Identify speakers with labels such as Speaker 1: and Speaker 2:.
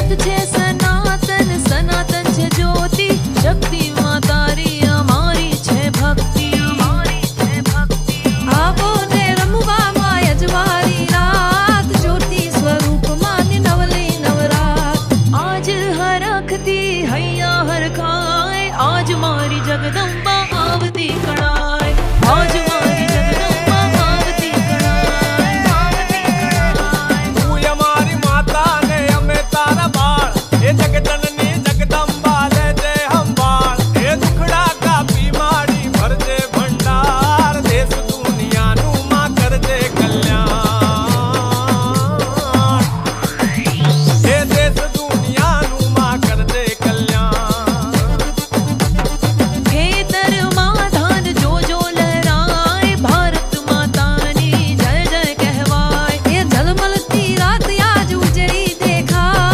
Speaker 1: સત છે સનાતન, સનાતન છે જ્યોતિ, શક્તિમાં તારી અમારી છે ભક્તિ, અમારી છે ભક્તિ. આવો ને રમવા માં અજવાળી રાત, જ્યોતિ સ્વરૂપમાં નવલી નવરાત. આજ હરખતી હૈયા હરખાય, આજ મારી જગદંબા આવતી કળા.